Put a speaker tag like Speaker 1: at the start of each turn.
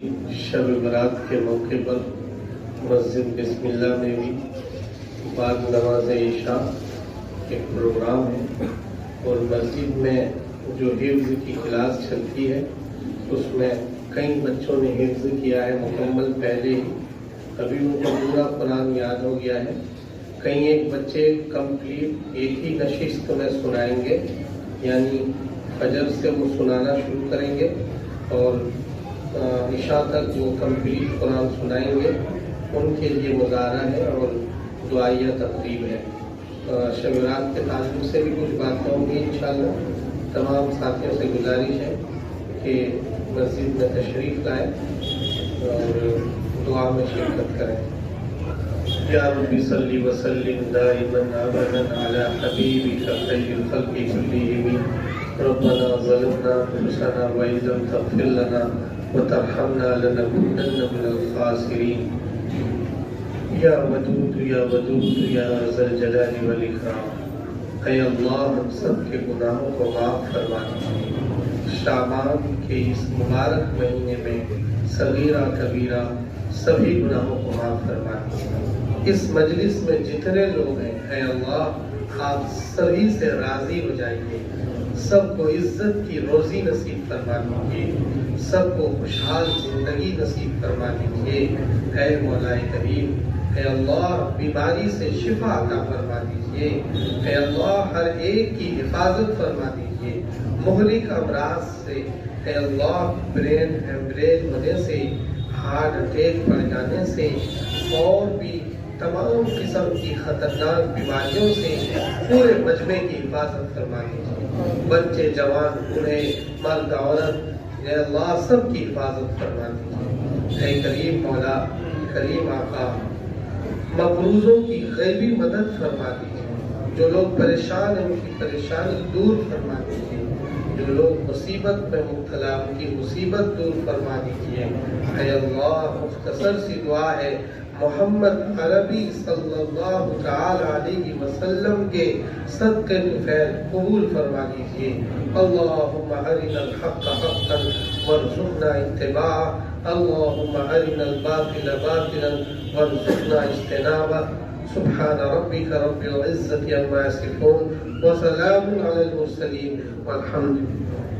Speaker 1: شب برات کے موقع پر مسجد بسم اللہ میں بھی بعد نماز عشاء ایک پروگرام ہے اور مسجد میں جو حفظ کی کلاس چلتی ہے اس میں کئی بچوں نے حفظ کیا ہے مکمل پہلے ہی، ابھی ان کو پورا قرآن یاد ہو گیا ہے۔ کئی ایک بچے کمپلیٹ ایک ہی نشست میں سنائیں گے، یعنی فجر سے وہ سنانا شروع کریں گے اور عشاء تک وہ کمپلیٹ قرآن سنائیں گے۔ ان کے لیے مظاہرہ ہے اور دعائیہ تقریب ہے۔ شب برات کے تعلق سے بھی کچھ باتیں ہوں گی انشاءاللہ۔ تمام ساتھیوں سے گزارش ہے کہ مسجد میں تشریف لائیں اور دعا میں شرکت کریں۔ یا رب صلی وسلم دائما ابدا علی حبیبک خیر الخلق کلہم۔ ربنا ظلمنا انفسنا وان لم تغفر لنا وترحمنا لنكونن من الخاسرین۔ یا ودود یا ودود یا ذا الجلال والاکرام، اے اللہ ہم سب کے گناہوں کو معاف فرما دیجیے۔ شعبان کے اس مبارک مہینے میں صغیرہ کبیرہ سبھی گناہوں کو معاف فرما دیجیے۔ اس مجلس میں جتنے لوگ ہیں اے اللہ آپ سبھی سے راضی ہو جائیے، سب کو عزت کی روزی نصیب فرما دیجیے، سب کو خوشحال زندگی نصیب فرما دیجیے۔ اے مولا کریم، اے اللہ بیماری سے شفا عطا فرما دیجیے۔ اے اللہ ہر ایک کی حفاظت فرما دیجیے مہلک امراض سے۔ اے اللہ برین ہیمریج ہونے سے، ہارٹ اٹیک پڑ جانے سے اور بھی تمام قسم کی خطرناک بیماریوں سے پورے مجمع کی حفاظت فرما دیجیے۔ بچے جوان بوڑھے مرد عورت اے اللہ سب کی حفاظت فرما دیجیے۔ اے کریم مولا کریم آقا مقروضوں کی غیبی مدد فرما دیجیے، جو لوگ پریشان ہیں ان کی پریشانی دور فرما دیجیے، جو لوگ مصیبت میں مبتلا ان کی مصیبت دور فرما دیجیے۔ اے اللہ مختصر سی دعا ہے، محمد عربی صلی اللہ تعالی علیہ وسلم کے صدقے طفیل قبول فرما دیجیے۔ اللہم ارنا الحق حقا وارزقنا اتباعہ، اللہم ارنا الباطل باطلا وارزقنا اجتنابہ۔ سبحان ربک رب العزة عما یصفون وسلام علی المرسلین والحمد للہ۔